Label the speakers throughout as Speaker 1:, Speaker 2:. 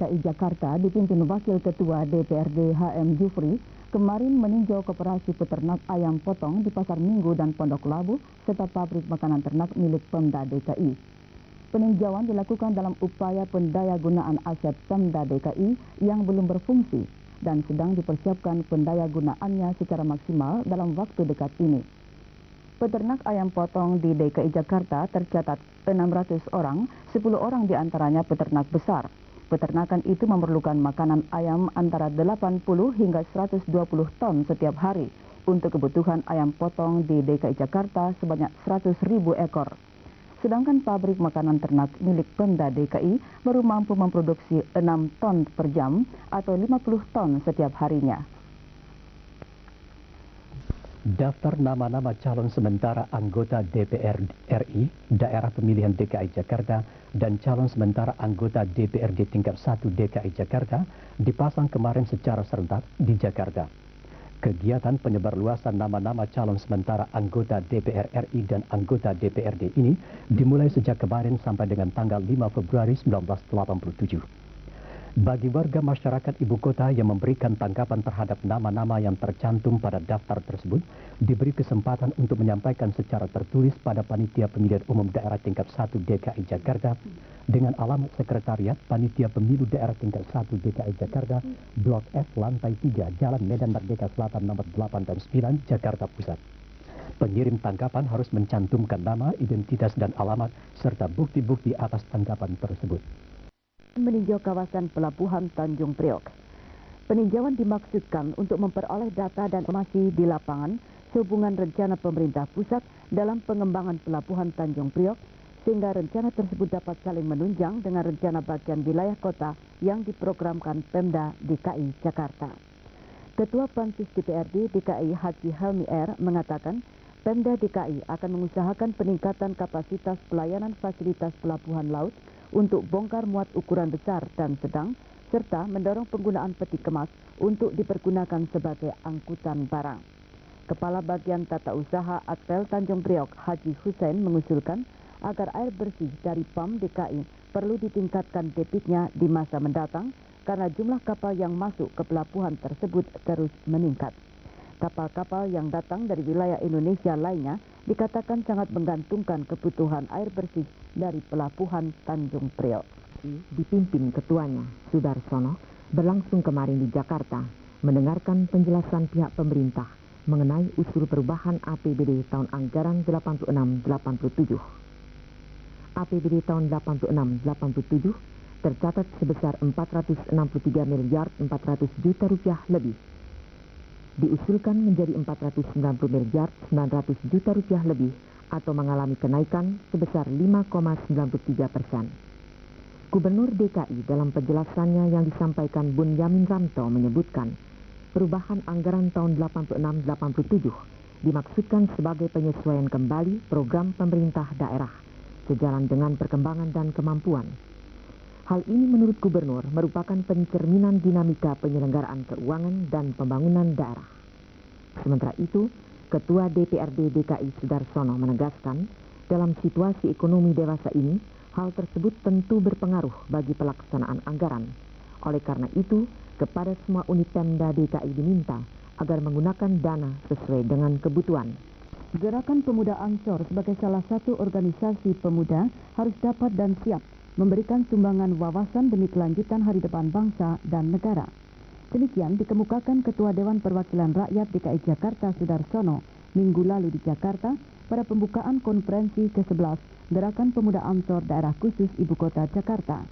Speaker 1: DKI Jakarta dipimpin Wakil Ketua DPRD HM Jufri kemarin meninjau koperasi peternak ayam potong di Pasar Minggu dan Pondok Labu serta pabrik makanan ternak milik Pemda DKI. Peninjauan dilakukan dalam upaya pendayagunaan aset Pemda DKI yang belum berfungsi dan sedang dipersiapkan pendayagunaannya secara maksimal dalam waktu dekat ini. Peternak ayam potong di DKI Jakarta tercatat 600 orang, 10 orang diantaranya peternak besar. Peternakan itu memerlukan makanan ayam antara 80 hingga 120 ton setiap hari untuk kebutuhan ayam potong di DKI Jakarta sebanyak 100.000 ekor. Sedangkan pabrik makanan ternak milik Pemda DKI baru mampu memproduksi 6 ton per jam atau 50 ton setiap harinya.
Speaker 2: Daftar nama-nama calon sementara anggota DPR RI Daerah Pemilihan DKI Jakarta dan calon sementara anggota DPRD tingkat 1 DKI Jakarta dipasang kemarin secara serentak di Jakarta. Kegiatan penyebarluasan nama-nama calon sementara anggota DPR RI dan anggota DPRD ini dimulai sejak kemarin sampai dengan tanggal 5 Februari 1987. Bagi warga masyarakat ibu kota yang memberikan tanggapan terhadap nama-nama yang tercantum pada daftar tersebut, diberi kesempatan untuk menyampaikan secara tertulis pada Panitia Pemilihan Umum Daerah Tingkat 1 DKI Jakarta dengan alamat Sekretariat Panitia Pemilu Daerah Tingkat 1 DKI Jakarta, Blok F, Lantai 3, Jalan Medan Merdeka Selatan nomor 8 dan 9, Jakarta Pusat. Pengirim tanggapan harus mencantumkan nama, identitas, dan alamat, serta bukti-bukti atas tanggapan tersebut.
Speaker 1: Meninjau kawasan Pelabuhan Tanjung Priok. Peninjauan dimaksudkan untuk memperoleh data dan informasi di lapangan sehubungan rencana pemerintah pusat dalam pengembangan Pelabuhan Tanjung Priok, sehingga rencana tersebut dapat saling menunjang dengan rencana bagian wilayah kota yang diprogramkan Pemda DKI Jakarta. Ketua Pansus DPRD DKI Haji Helmi R. mengatakan Pemda DKI akan mengusahakan peningkatan kapasitas pelayanan fasilitas pelabuhan laut untuk bongkar muat ukuran besar dan sedang, serta mendorong penggunaan peti kemas untuk dipergunakan sebagai angkutan barang. Kepala Bagian Tata Usaha Atpel Tanjung Priok Haji Hussein mengusulkan agar air bersih dari PAM DKI perlu ditingkatkan debitnya di masa mendatang karena jumlah kapal yang masuk ke pelabuhan tersebut terus meningkat. Kapal-kapal yang datang dari wilayah Indonesia lainnya dikatakan sangat menggantungkan kebutuhan air bersih dari Pelabuhan Tanjung Priok.
Speaker 3: Dipimpin ketuanya, Sudarsono, berlangsung kemarin di Jakarta, mendengarkan penjelasan pihak pemerintah mengenai usul perubahan APBD tahun anggaran 86-87. APBD tahun 86-87 tercatat sebesar 463 miliar 400 juta rupiah lebih. Diusulkan menjadi 490 miliar 900 juta rupiah lebih atau mengalami kenaikan sebesar 5,93%. Gubernur DKI dalam penjelasannya yang disampaikan Bunyamin Ramto menyebutkan perubahan anggaran tahun 86-87 dimaksudkan sebagai penyesuaian kembali program pemerintah daerah sejalan dengan perkembangan dan kemampuan. Hal ini menurut Gubernur merupakan pencerminan dinamika penyelenggaraan keuangan dan pembangunan daerah. Sementara itu, Ketua DPRD DKI Sudarsono menegaskan, dalam situasi ekonomi dewasa ini, hal tersebut tentu berpengaruh bagi pelaksanaan anggaran. Oleh karena itu, kepada semua unit Pemda DKI diminta agar menggunakan dana sesuai dengan kebutuhan.
Speaker 1: Gerakan Pemuda Ansor sebagai salah satu organisasi pemuda harus dapat dan siap memberikan sumbangan wawasan demi kelanjutan hari depan bangsa dan negara. Demikian dikemukakan Ketua Dewan Perwakilan Rakyat DKI Jakarta Sudarsono minggu lalu di Jakarta pada pembukaan konferensi ke-11 Gerakan Pemuda Ansor Daerah Khusus Ibu Kota Jakarta.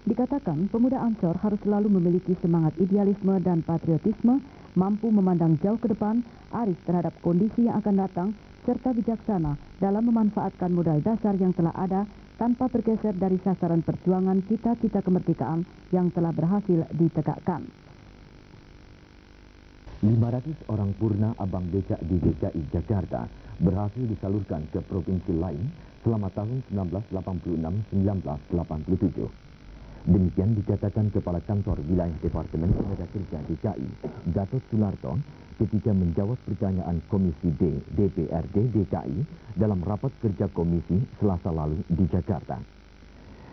Speaker 1: Dikatakan pemuda Ansor harus selalu memiliki semangat idealisme dan patriotisme, mampu memandang jauh ke depan, aris terhadap kondisi yang akan datang, serta bijaksana dalam memanfaatkan modal dasar yang telah ada tanpa bergeser dari sasaran perjuangan cita-cita kemerdekaan yang telah berhasil ditegakkan.
Speaker 4: 500 orang purna abang becak di DKI Jakarta berhasil disalurkan ke provinsi lain selama tahun 1986-1987. Demikian dikatakan Kepala Kantor Wilayah Departemen Tenaga Kerja DKI, Gatot Sunarto, ketika menjawab pertanyaan Komisi D DPRD DKI dalam rapat kerja komisi Selasa lalu di Jakarta.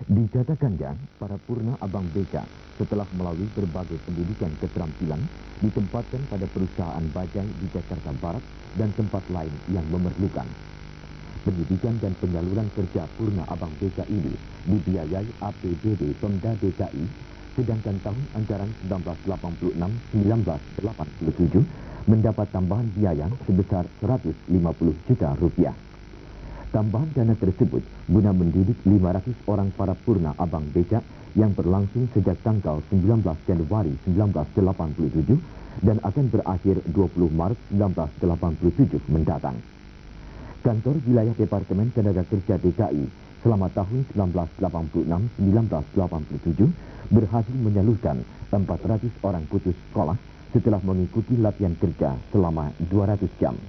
Speaker 4: Dikatakannya, para purna abang beca setelah melalui berbagai pendidikan keterampilan ditempatkan pada perusahaan bajai di Jakarta Barat dan tempat lain yang memerlukan. Pendidikan dan penyaluran kerja purna abang beca ini dibiayai APBD Pemda DKI, sedangkan tahun anggaran 1986-1987 mendapat tambahan biaya sebesar 150 juta rupiah. Tambahan dana tersebut guna mendidik 500 orang para purna abang becak yang berlangsung sejak tanggal 19 Januari 1987 dan akan berakhir 20 Maret 1987 mendatang. Kantor Wilayah Departemen Tenaga Kerja DKI selama tahun 1986-1987 berhasil menyalurkan 400 orang putus sekolah setelah mengikuti latihan kerja selama 200 jam.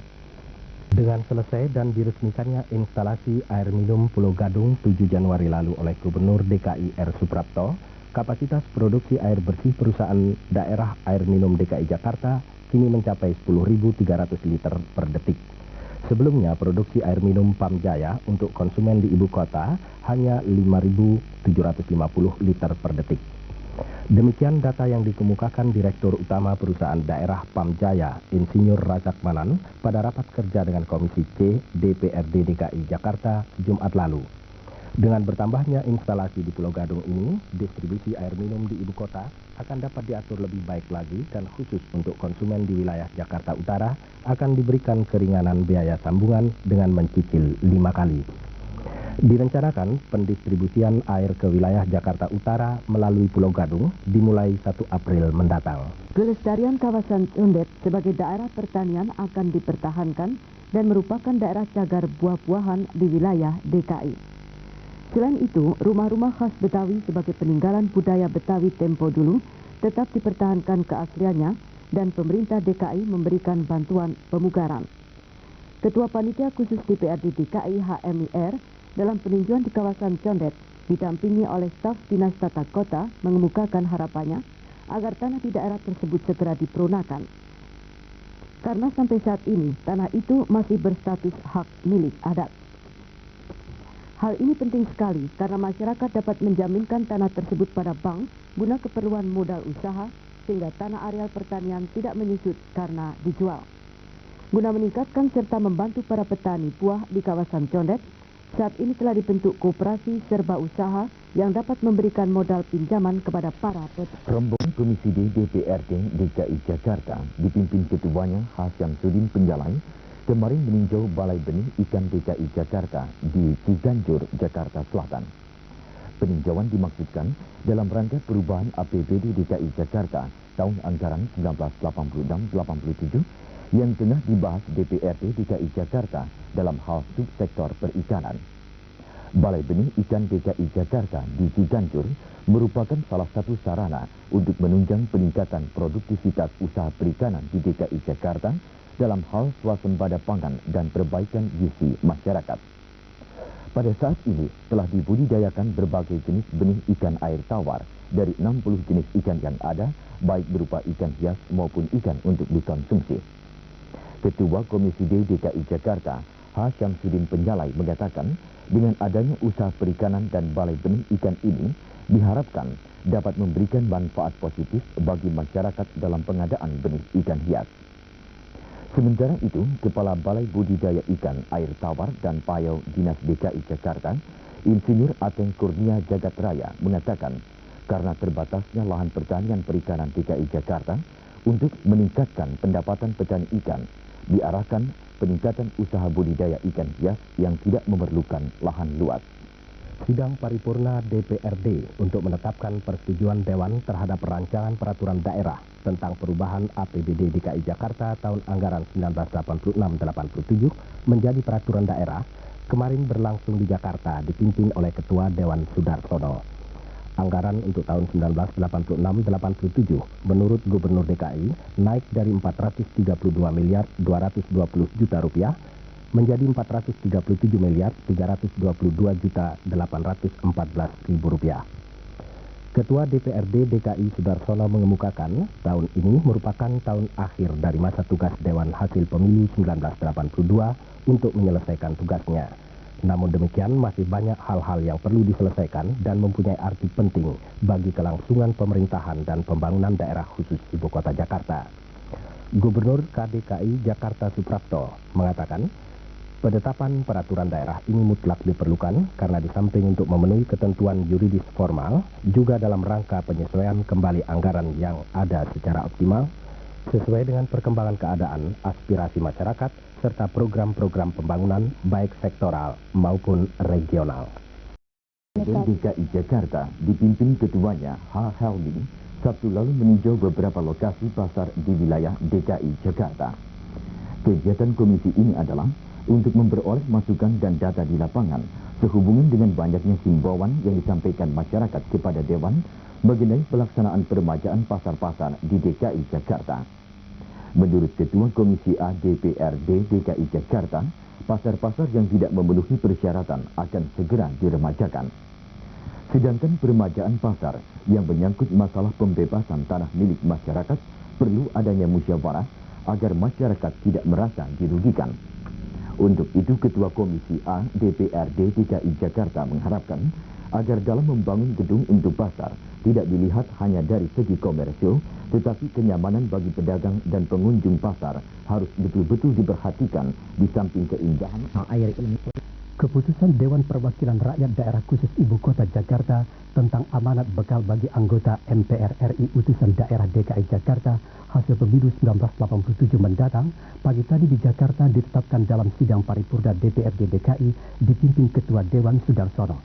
Speaker 5: Dengan selesai dan diresmikannya instalasi air minum Pulau Gadung 7 Januari lalu oleh Gubernur DKI R. Suprapto, kapasitas produksi air bersih perusahaan daerah air minum DKI Jakarta kini mencapai 10.300 liter per detik. Sebelumnya produksi air minum Pamjaya untuk konsumen di ibu kota hanya 5.750 liter per detik. Demikian data yang dikemukakan Direktur Utama Perusahaan Daerah Pamjaya, Insinyur Razak Manan, pada rapat kerja dengan Komisi C DPRD DKI Jakarta Jumat lalu. Dengan bertambahnya instalasi di Pulau Gadung ini, distribusi air minum di ibu kota akan dapat diatur lebih baik lagi dan khusus untuk konsumen di wilayah Jakarta Utara akan diberikan keringanan biaya sambungan dengan mencicil 5 kali. Direncanakan pendistribusian air ke wilayah Jakarta Utara melalui Pulau Gadung dimulai 1 April mendatang.
Speaker 1: Kelestarian kawasan Condet sebagai daerah pertanian akan dipertahankan dan merupakan daerah cagar buah-buahan di wilayah DKI. Selain itu, rumah-rumah khas Betawi sebagai peninggalan budaya Betawi tempo dulu tetap dipertahankan keasliannya dan pemerintah DKI memberikan bantuan pemugaran. Ketua Panitia Khusus DPRD DKI HMIR dalam peninjauan di kawasan Condet didampingi oleh staf Dinas Tata Kota mengemukakan harapannya agar tanah di daerah tersebut segera diperunakkan. Karena sampai saat ini tanah itu masih berstatus hak milik adat. Hal ini penting sekali karena masyarakat dapat menjaminkan tanah tersebut pada bank guna keperluan modal usaha sehingga tanah areal pertanian tidak menyusut karena dijual. Guna meningkatkan serta membantu para petani buah di kawasan Condet, saat ini telah dibentuk koperasi serba usaha yang dapat memberikan modal pinjaman kepada para petani.
Speaker 4: Rombongan Komisi D DPRD DKI Jakarta dipimpin ketuanya H. Syamsuddin Penjalai kemarin meninjau Balai Benih Ikan DKI Jakarta di Ciganjur, Jakarta Selatan. Peninjauan dimaksudkan dalam rangka perubahan APBD DKI Jakarta tahun anggaran 1986-87 yang tengah dibahas DPRD DKI Jakarta dalam hal subsektor perikanan. Balai Benih Ikan DKI Jakarta di Ciganjur merupakan salah satu sarana untuk menunjang peningkatan produktivitas usaha perikanan di DKI Jakarta dalam hal swasembada pangan dan perbaikan gizi masyarakat. Pada saat ini telah dibudidayakan berbagai jenis benih ikan air tawar dari 60 jenis ikan yang ada, baik berupa ikan hias maupun ikan untuk dikonsumsi. Ketua Komisi D DKI Jakarta, H. Syamsuddin Penjalai mengatakan, dengan adanya usaha perikanan dan balai benih ikan ini, diharapkan dapat memberikan manfaat positif bagi masyarakat dalam pengadaan benih ikan hias. Sementara itu, Kepala Balai Budidaya Ikan Air Tawar dan Payau Dinas DKI Jakarta, Insinyur Ateng Kurnia Jagat Raya mengatakan, karena terbatasnya lahan pertanian perikanan DKI Jakarta, untuk meningkatkan pendapatan petani ikan, diarahkan peningkatan usaha budidaya ikan hias yang tidak memerlukan lahan luas.
Speaker 5: Sidang paripurna DPRD untuk menetapkan persetujuan Dewan terhadap rancangan peraturan daerah tentang perubahan APBD DKI Jakarta tahun anggaran 1986-87 menjadi peraturan daerah kemarin berlangsung di Jakarta dipimpin oleh Ketua Dewan Sudarsono. Anggaran untuk tahun 1986-87 menurut Gubernur DKI naik dari 432 miliar 220 juta rupiah menjadi 437 miliar 322 juta 814 ribu rupiah. Ketua DPRD DKI Sudarsono mengemukakan tahun ini merupakan tahun akhir dari masa tugas Dewan Hasil Pemilu 1982 untuk menyelesaikan tugasnya. Namun demikian, masih banyak hal-hal yang perlu diselesaikan dan mempunyai arti penting bagi kelangsungan pemerintahan dan pembangunan daerah khusus Ibu Kota Jakarta. Gubernur KDKI Jakarta Suprapto mengatakan, penetapan peraturan daerah ini mutlak diperlukan karena di samping untuk memenuhi ketentuan yuridis formal, juga dalam rangka penyesuaian kembali anggaran yang ada secara optimal, sesuai dengan perkembangan keadaan, aspirasi masyarakat, serta program-program pembangunan baik sektoral maupun regional.
Speaker 4: DKI Jakarta dipimpin ketuanya H. Helmi Sabtu lalu meninjau beberapa lokasi pasar di wilayah DKI Jakarta. Kegiatan komisi ini adalah untuk memperoleh masukan dan data di lapangan sehubungan dengan banyaknya himbauan yang disampaikan masyarakat kepada Dewan mengenai pelaksanaan peremajaan pasar-pasar di DKI Jakarta. Menurut Ketua Komisi A DPRD DKI Jakarta, pasar-pasar yang tidak memenuhi persyaratan akan segera diremajakan. Sedangkan peremajaan pasar yang menyangkut masalah pembebasan tanah milik masyarakat perlu adanya musyawarah agar masyarakat tidak merasa dirugikan. Untuk itu, Ketua Komisi A DPRD DKI Jakarta mengharapkan agar dalam membangun gedung untuk pasar tidak dilihat hanya dari segi komersil, tetapi kenyamanan bagi pedagang dan pengunjung pasar harus betul-betul diperhatikan di samping keindahan air ini.
Speaker 2: Keputusan Dewan Perwakilan Rakyat Daerah Khusus Ibu Kota Jakarta tentang amanat bekal bagi anggota MPR RI utusan daerah DKI Jakarta hasil pemilu 1987 mendatang pagi tadi di Jakarta ditetapkan dalam sidang paripurna DPRD DKI dipimpin Ketua Dewan Sudarsono.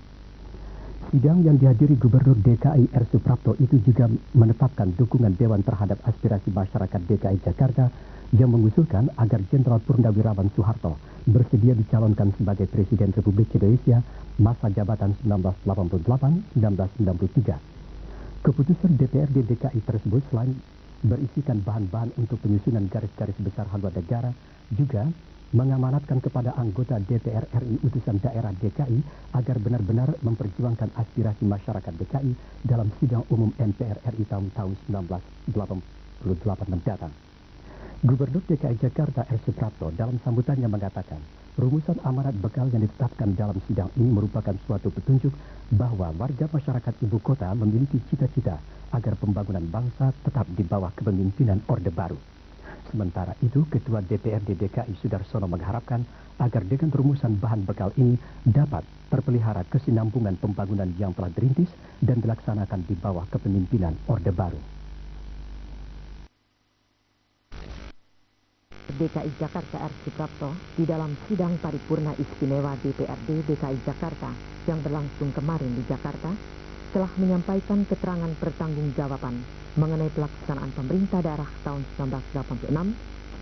Speaker 2: Sidang yang dihadiri Gubernur DKI R. Suprapto itu juga menetapkan dukungan Dewan terhadap aspirasi masyarakat DKI Jakarta yang mengusulkan agar Jenderal Purnawirawan Soeharto bersedia dicalonkan sebagai Presiden Republik Indonesia masa jabatan 1988-1993. Keputusan DPRD DKI tersebut selain berisikan bahan-bahan untuk penyusunan garis-garis besar haluan negara, juga mengamanatkan kepada anggota DPR RI utusan daerah DKI agar benar-benar memperjuangkan aspirasi masyarakat DKI dalam sidang umum MPR RI tahun 1988 mendatang. Gubernur DKI Jakarta R. Suprapto dalam sambutannya mengatakan, rumusan amanat bekal yang ditetapkan dalam sidang ini merupakan suatu petunjuk bahwa warga masyarakat ibu kota memiliki cita-cita agar pembangunan bangsa tetap di bawah kepemimpinan Orde Baru. Sementara itu, Ketua DPRD DKI Sudarsono mengharapkan agar dengan rumusan bahan bekal ini dapat terpelihara kesinambungan pembangunan yang telah dirintis dan dilaksanakan di bawah kepemimpinan Orde Baru.
Speaker 3: DKI Jakarta R. Suprapto di dalam sidang paripurna istimewa DPRD DKI Jakarta yang berlangsung kemarin di Jakarta telah menyampaikan keterangan pertanggungjawaban mengenai pelaksanaan pemerintah daerah tahun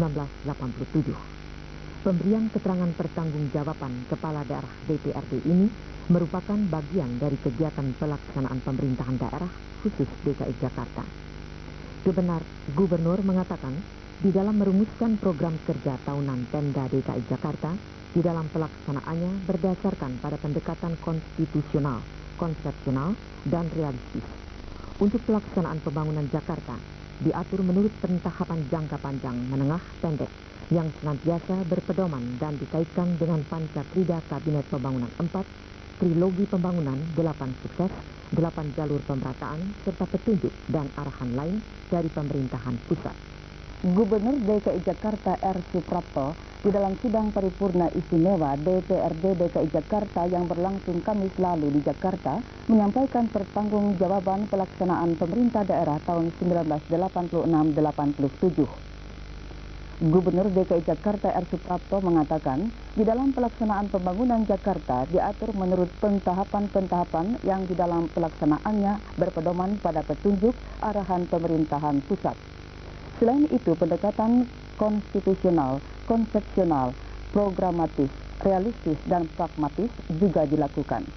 Speaker 3: 1986-1987. Pemberian keterangan pertanggungjawaban Kepala Daerah DPRD ini merupakan bagian dari kegiatan pelaksanaan pemerintahan daerah khusus DKI Jakarta. Gubernur mengatakan, di dalam merumuskan program kerja tahunan Pemda DKI Jakarta, di dalam pelaksanaannya berdasarkan pada pendekatan konstitusional, konsepsional, dan realistis. Untuk pelaksanaan pembangunan Jakarta, diatur menurut pentahapan jangka panjang, menengah, pendek, yang senantiasa berpedoman dan dikaitkan dengan Pancakrida Kabinet Pembangunan 4, Trilogi Pembangunan, 8 sukses, 8 jalur pemerataan, serta petunjuk dan arahan lain dari pemerintahan pusat.
Speaker 1: Gubernur DKI Jakarta R. Suprapto di dalam sidang paripurna istimewa DPRD DKI Jakarta yang berlangsung Kamis lalu di Jakarta menyampaikan pertanggungjawaban pelaksanaan pemerintah daerah tahun 1986-87. Gubernur DKI Jakarta R. Suprapto mengatakan, di dalam pelaksanaan pembangunan Jakarta diatur menurut pentahapan-pentahapan yang di dalam pelaksanaannya berpedoman pada petunjuk arahan pemerintahan pusat. Selain itu, pendekatan konstitusional, konsepsional, programatis, realistis, dan pragmatis juga dilakukan.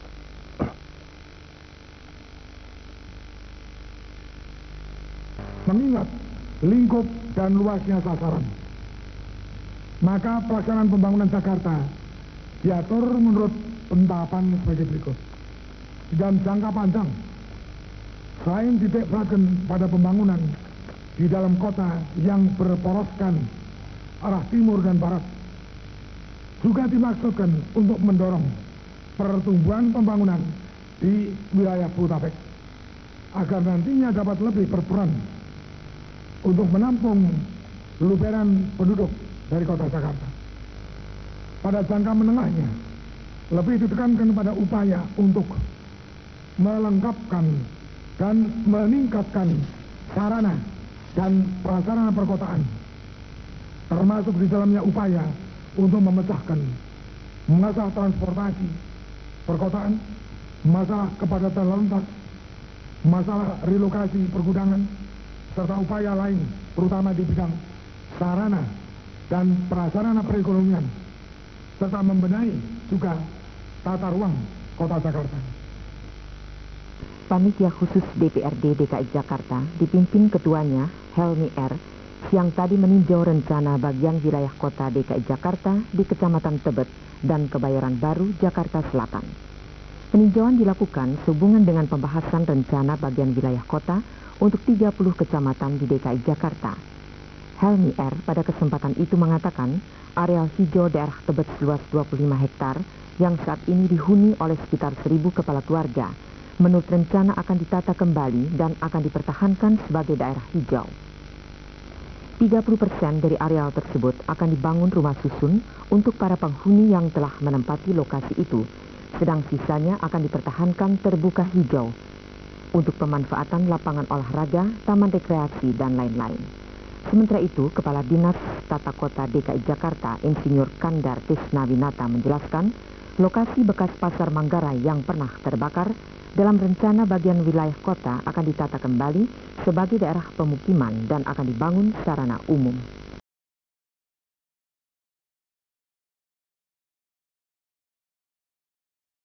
Speaker 6: Mengingat lingkup dan luasnya sasaran, maka pelaksanaan pembangunan Jakarta diatur menurut pentahapan sebagai berikut. Dalam jangka panjang, selain titik beratkan pada pembangunan di dalam kota yang berporoskan arah timur dan barat, juga dimaksudkan untuk mendorong pertumbuhan pembangunan di wilayah Bodetabek agar nantinya dapat lebih berperan untuk menampung luberan penduduk dari kota Jakarta. Pada jangka menengahnya, lebih ditekankan pada upaya untuk melengkapkan dan meningkatkan sarana dan prasarana perkotaan, termasuk di dalamnya upaya untuk memecahkan masalah transportasi perkotaan, masalah kepadatan lalu lintas, masalah relokasi pergudangan, serta upaya lain terutama di bidang sarana dan prasarana perekonomian, serta membenahi juga tata ruang kota Jakarta.
Speaker 3: Panitia khusus DPRD DKI Jakarta dipimpin ketuanya Helmi R. siang tadi meninjau rencana bagian wilayah kota DKI Jakarta di Kecamatan Tebet dan Kebayoran Baru, Jakarta Selatan. Peninjauan dilakukan sehubungan dengan pembahasan rencana bagian wilayah kota untuk 30 kecamatan di DKI Jakarta. Helmi R. pada kesempatan itu mengatakan areal hijau daerah Tebet seluas 25 hektar yang saat ini dihuni oleh sekitar 1.000 kepala keluarga menurut rencana akan ditata kembali dan akan dipertahankan sebagai daerah hijau. 30% dari areal tersebut akan dibangun rumah susun untuk para penghuni yang telah menempati lokasi itu, sedang sisanya akan dipertahankan terbuka hijau untuk pemanfaatan lapangan olahraga, taman rekreasi, dan lain-lain. Sementara itu, Kepala Dinas Tata Kota DKI Jakarta, Insinyur Kandar Tisnawinata menjelaskan, lokasi bekas Pasar Manggarai yang pernah terbakar dalam rencana bagian wilayah kota akan ditata kembali sebagai daerah pemukiman dan akan dibangun sarana umum.